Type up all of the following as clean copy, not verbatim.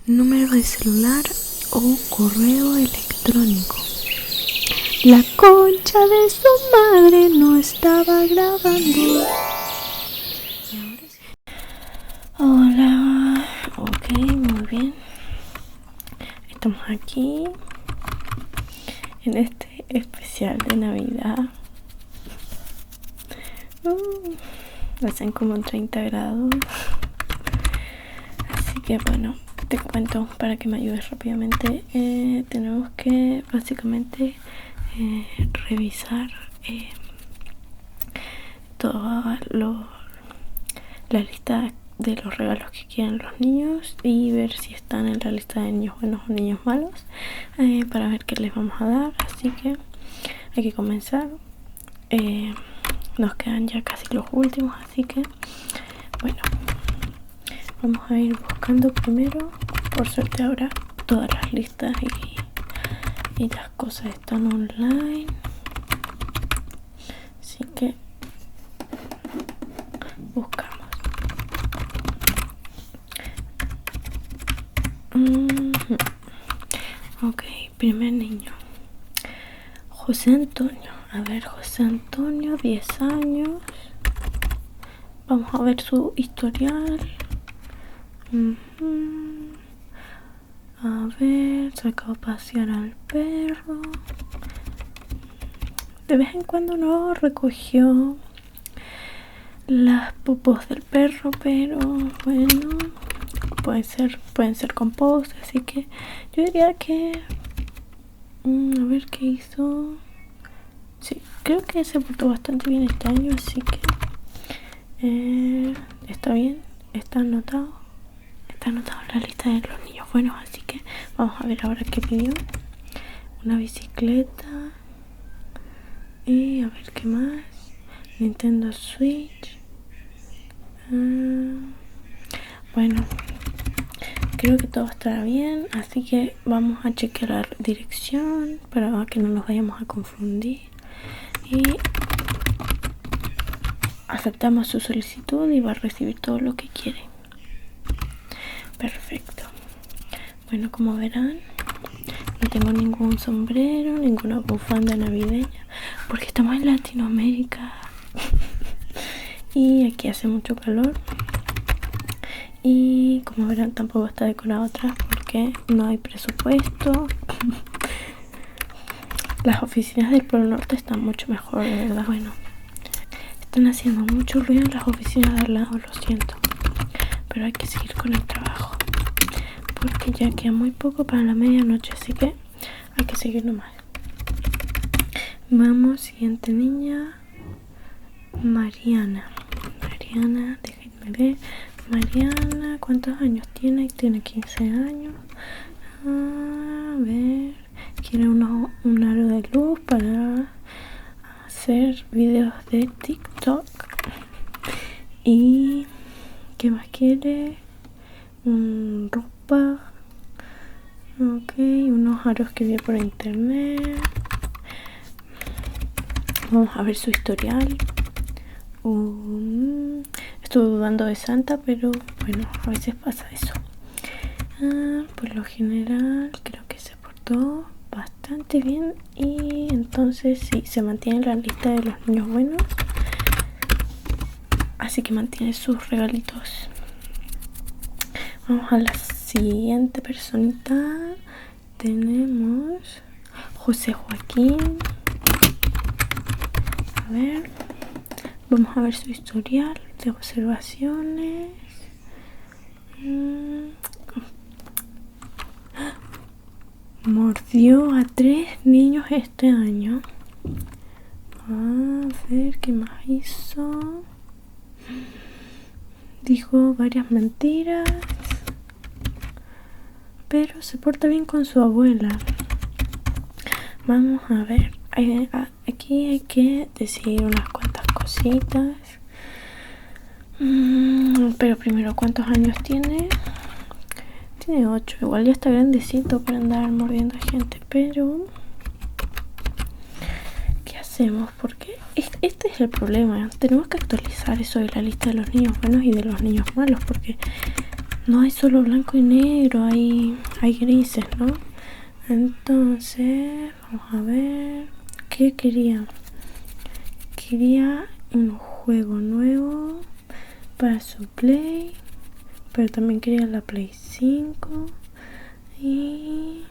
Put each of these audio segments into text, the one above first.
número de celular o correo electrónico. La concha de su madre no estaba grabando. Hola, ok, muy bien. Estamos aquí en este especial de Navidad. Hacen como 30 grados. Así que bueno, te cuento para que me ayudes rápidamente. Tenemos que básicamente revisar toda la lista de los regalos que quieren los niños y ver si están en la lista de niños buenos o niños malos, para ver qué les vamos a dar. Así que hay que comenzar. Nos quedan ya casi los últimos, así que bueno, vamos a ir buscando primero. Por suerte ahora todas las listas y las cosas están online, así que buscamos. Ok, primer niño, José Antonio. A ver, José Antonio, 10 años. Vamos a ver su historial. A ver, sacó a pasear al perro. De vez en cuando no recogió las popos del perro, pero bueno, pueden ser compost, así que yo diría que a ver qué hizo. Sí, creo que se portó bastante bien este año, así que está bien, está anotado en la lista de los niños buenos, así que vamos a ver ahora qué pidió. Una bicicleta y a ver qué más. Nintendo Switch. Bueno, creo que todo estará bien, así que vamos a chequear la dirección para que no nos vayamos a confundir y aceptamos su solicitud y va a recibir todo lo que quiere. Perfecto. Bueno, como verán, no tengo ningún sombrero, ninguna bufanda navideña, porque estamos en Latinoamérica y aquí hace mucho calor. Y como verán, tampoco está decorado atrás porque no hay presupuesto. Las oficinas del Polo Norte están mucho mejor, de verdad. Bueno, están haciendo mucho ruido en las oficinas de al lado, lo siento, pero hay que seguir con el trabajo porque ya queda muy poco para la medianoche, así que hay que seguir nomás. Vamos, siguiente niña, Mariana, déjenme ver. Mariana, ¿cuántos años tiene? Tiene 15 años. A ver, quiere un aro de luz para hacer videos de TikTok. ¿Y qué más quiere? Ropa. Ok, unos aros que vi por internet. Vamos a ver su historial. Estuve dudando de Santa, pero bueno, a veces pasa eso. Por lo general creo que se portó bastante bien y entonces sí, se mantiene en la lista de los niños buenos, así que mantiene sus regalitos. Vamos a la siguiente personita. Tenemos José Joaquín. A ver, vamos a ver su historial de observaciones. Mordió a 3 niños este año. A ver qué más hizo. Dijo varias mentiras, pero se porta bien con su abuela. Vamos a ver. Aquí hay que decir unas cuantas cositas. Pero primero, ¿cuántos años tiene? Tiene 8. Igual ya está grandecito para andar mordiendo a gente, pero ¿qué hacemos? Porque este es el problema. Tenemos que actualizar eso de la lista de los niños buenos y de los niños malos, porque No hay solo blanco y negro, hay grises, ¿no? Entonces, vamos a ver. ¿Qué quería? Quería un juego nuevo para su Play, pero también quería la Play 5. Y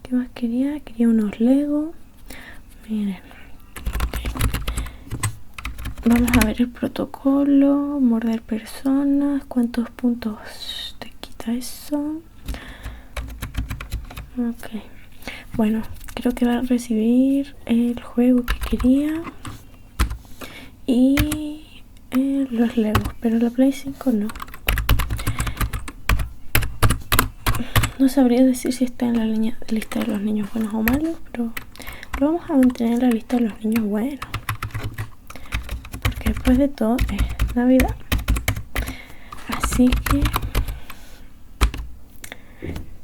¿qué más quería? Quería unos Lego. Miren, vamos a ver el protocolo. Morder personas. ¿Cuántos puntos te quita eso? Ok, bueno, creo que va a recibir el juego que quería y los Legos, pero la Play 5 no. No sabría decir si está en la lista de los niños buenos o malos, pero lo vamos a mantener en la lista de los niños buenos, porque después de todo es Navidad. Así que,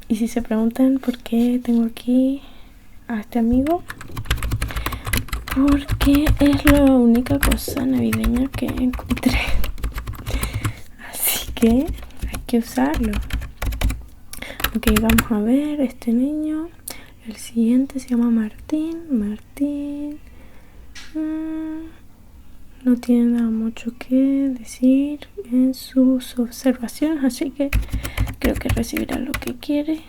y si se preguntan por qué tengo aquí a este amigo, porque es la única cosa navideña que encontré, así que hay que usarlo. Ok, vamos a ver este niño. El siguiente se llama Martín. No tiene nada mucho que decir en sus observaciones, así que creo que recibirá lo que quiere.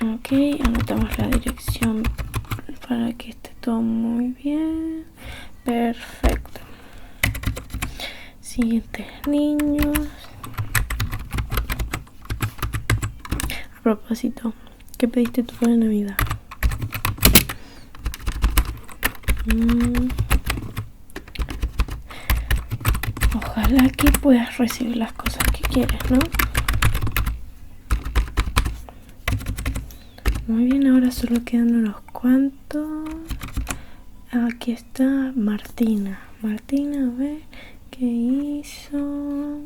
Ok, anotamos la dirección para que esté todo muy bien. Perfecto. Siguientes niños. A propósito, ¿qué pediste tú para Navidad? Ojalá que puedas recibir las cosas que quieres, ¿no? Muy bien, ahora solo quedan unos cuantos. Aquí está Martina. Martina, a ver qué hizo.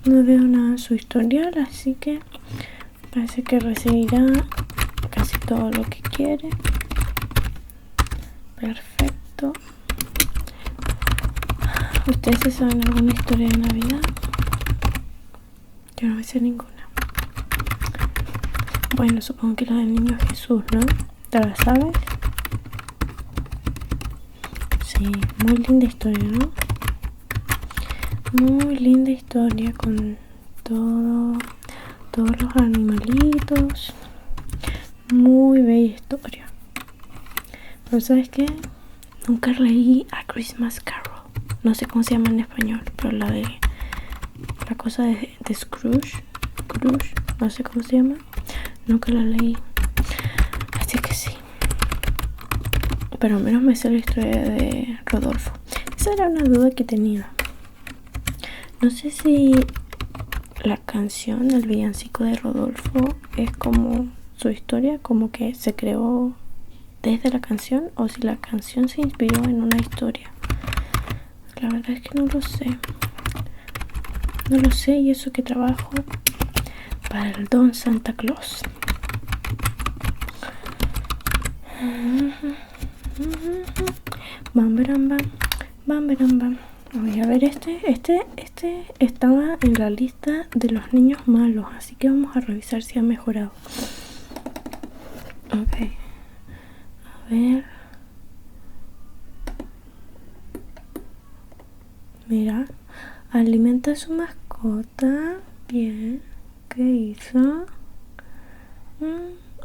No veo nada en su historial, así que parece que recibirá casi todo lo que quiere. Perfecto. ¿Ustedes se saben alguna historia de Navidad? Yo no me sé ninguna. Bueno, supongo que la del niño Jesús, ¿no? ¿Te la sabes? Sí, muy linda historia, ¿no? Muy linda historia con todos los animalitos. Muy bella historia. Pero ¿sabes qué? Nunca leí A Christmas Carol. No sé cómo se llama en español, pero la cosa de Scrooge, no sé cómo se llama. Nunca la leí. Así que sí. Pero al menos me sé la historia de Rodolfo. Esa era una duda que tenía. No sé si la canción, el villancico de Rodolfo, es como su historia, como que se creó desde la canción, o si la canción se inspiró en una historia. La verdad es que no lo sé. No lo sé, y eso que trabajo para el Don Santa Claus. Bam, bam, bam, bam, bam, bam. Voy a ver, este estaba en la lista de los niños malos, así que vamos a revisar si ha mejorado. Ok, a ver. Mira, alimenta a su mascota. Bien, ¿qué hizo?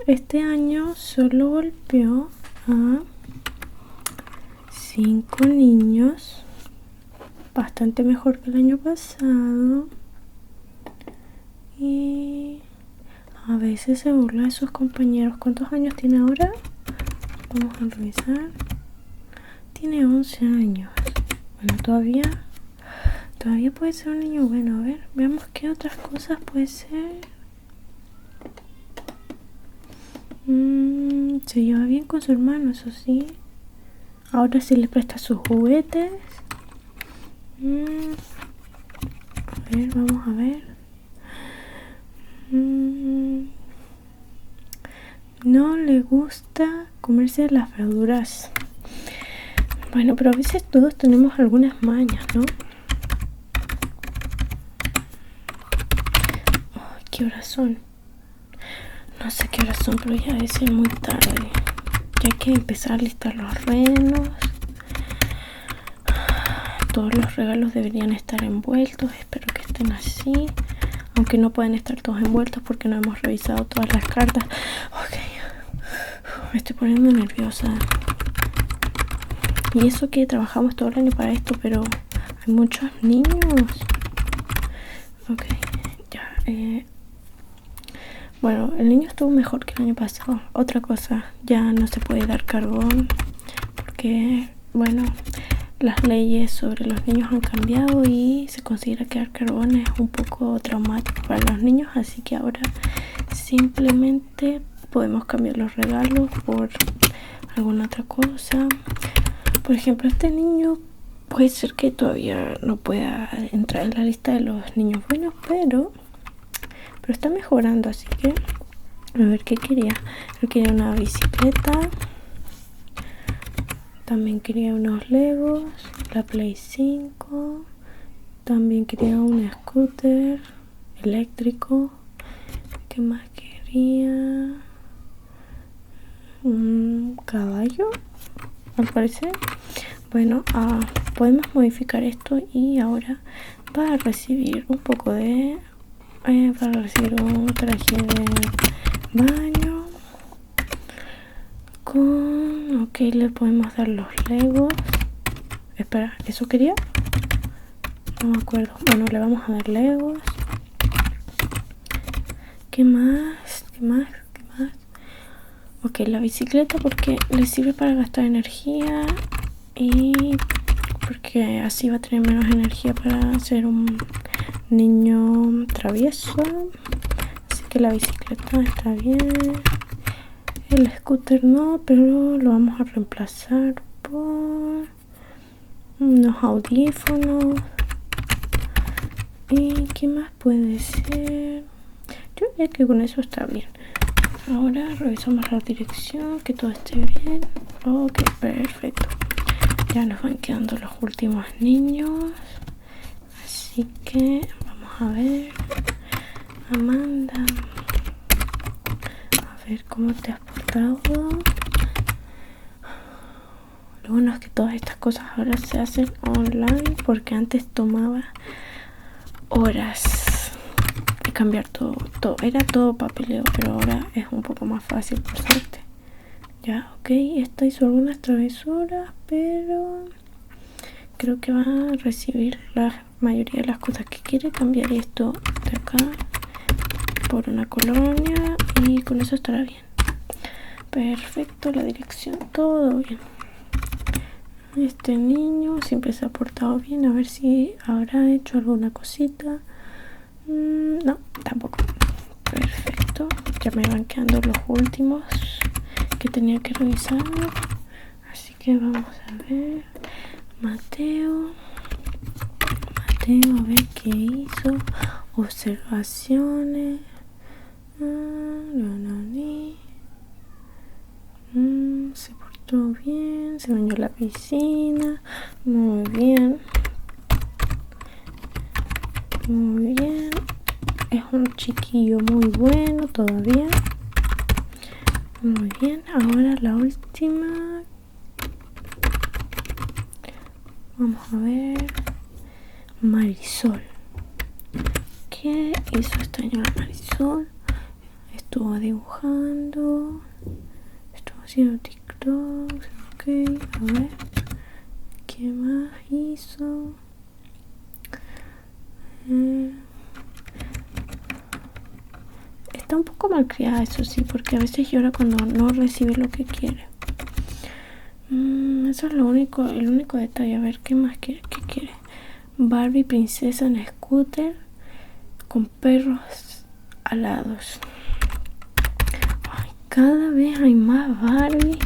Este año solo golpeó a 5 niños. Bastante mejor que el año pasado. Y a veces se burla de sus compañeros. ¿Cuántos años tiene ahora? Vamos a revisar. Tiene 11 años. Bueno, todavía puede ser un niño bueno. A ver, veamos qué otras cosas puede ser. Se lleva bien con su hermano, eso sí. Ahora sí le presta sus juguetes. A ver, vamos a ver. No le gusta comerse las verduras. Bueno, pero a veces todos tenemos algunas mañas, ¿no? Ay, ¿qué horas son? No sé qué horas son, pero ya debe ser muy tarde. Ya hay que empezar a listar los renos. Todos los regalos deberían estar envueltos. Espero que estén así. Aunque no pueden estar todos envueltos porque no hemos revisado todas las cartas. Ok. Me estoy poniendo nerviosa. Y eso que trabajamos todo el año para esto, pero hay muchos niños. Ok, ya. Bueno, el niño estuvo mejor que el año pasado. Otra cosa, ya no se puede dar carbón porque, bueno, las leyes sobre los niños han cambiado y se considera que dar carbón es un poco traumático para los niños, así que ahora simplemente podemos cambiar los regalos por alguna otra cosa. Por ejemplo, este niño puede ser que todavía no pueda entrar en la lista de los niños buenos, pero está mejorando, así que a ver qué quería. Él quería una bicicleta, también quería unos Legos, la Play 5, también quería un scooter eléctrico. ¿Qué más quería? Un caballo, al parecer. Bueno, podemos modificar esto y ahora va a recibir un poco de para recibir un traje de baño con... ok, le podemos dar los Legos. Espera, ¿eso quería? No me acuerdo. Bueno, le vamos a dar Legos. ¿Qué más? ¿Qué más? ¿Qué más? Ok, la bicicleta porque le sirve para gastar energía y porque así va a tener menos energía para ser un niño travieso. Así que la bicicleta está bien. El scooter no, pero lo vamos a reemplazar por unos audífonos. ¿Y qué más puede ser? Yo diría que con eso está bien. Ahora revisamos la dirección, que todo esté bien. Ok, perfecto. Ya nos van quedando los últimos niños. Así que vamos a ver. Amanda, a ver cómo te has portado. Lo bueno es que todas estas cosas ahora se hacen online, porque antes tomaba horas de cambiar todo. Era todo papeleo, pero ahora es un poco más fácil, por suerte. Ya, ok, esta hizo algunas travesuras, pero creo que va a recibir la mayoría de las cosas que quiere. Cambiar esto de acá por una colonia y con eso estará bien. Perfecto, la dirección, todo bien. Este niño siempre se ha portado bien. A ver si habrá hecho alguna cosita. No, tampoco. Perfecto, ya me van quedando los últimos que tenía que revisar. Así que vamos a ver. Mateo, a ver qué hizo. Observaciones. Se portó bien, se bañó en la piscina. Muy bien. Muy bien. Es un chiquillo muy bueno todavía. Muy bien. Ahora la última. Vamos a ver. Marisol. ¿Qué hizo esta señora Marisol? Estuvo dibujando. Estuvo haciendo TikTok. Ok, a ver. ¿Qué más hizo? Está un poco mal criada, eso sí, porque a veces llora cuando no recibe lo que quiere. Eso es el único detalle. A ver, ¿qué más quiere? ¿Qué quiere? Barbie princesa en scooter con perros alados. Ay, cada vez hay más Barbies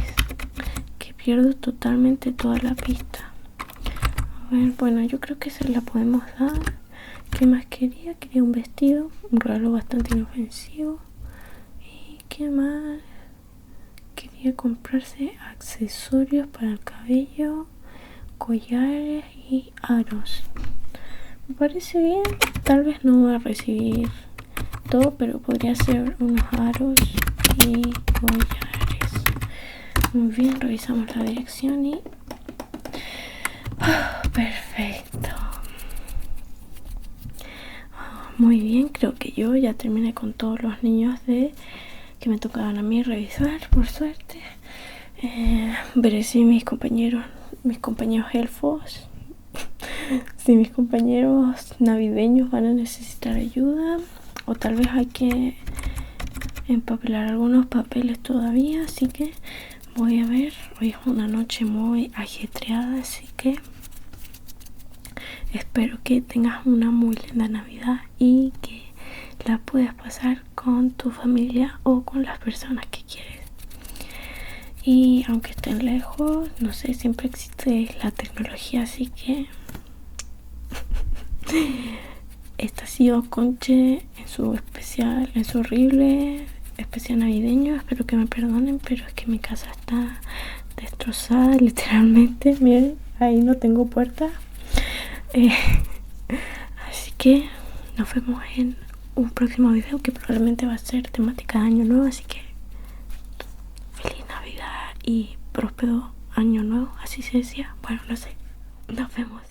que pierdo totalmente toda la pista. A ver, bueno, yo creo que se la podemos dar. ¿Qué más quería? Quería un vestido, un regalo bastante inofensivo. ¿Y qué más? Quería comprarse accesorios para el cabello collares y aros. Me parece bien. Tal vez no voy a recibir todo, pero podría ser unos aros y collares. Muy bien, revisamos la dirección y perfecto. Muy bien, creo que yo ya terminé con todos los niños que me tocaban a mí revisar, por suerte. Veré si mis compañeros elfos, si mis compañeros navideños van a necesitar ayuda, o tal vez hay que empapelar algunos papeles todavía, así que voy a ver. Hoy es una noche muy ajetreada, así que espero que tengas una muy linda Navidad y que la puedas pasar con tu familia o con las personas que quieres. Y aunque estén lejos, no sé, siempre existe la tecnología, así que esta ha sido Conche en su especial, en su horrible especial navideño. Espero que me perdonen, pero es que mi casa está destrozada literalmente. Miren, ahí no tengo puerta. Así que nos vemos en un próximo video que probablemente va a ser temática de año nuevo, así que feliz Navidad y próspero año nuevo, así se decía. Bueno, no sé, nos vemos.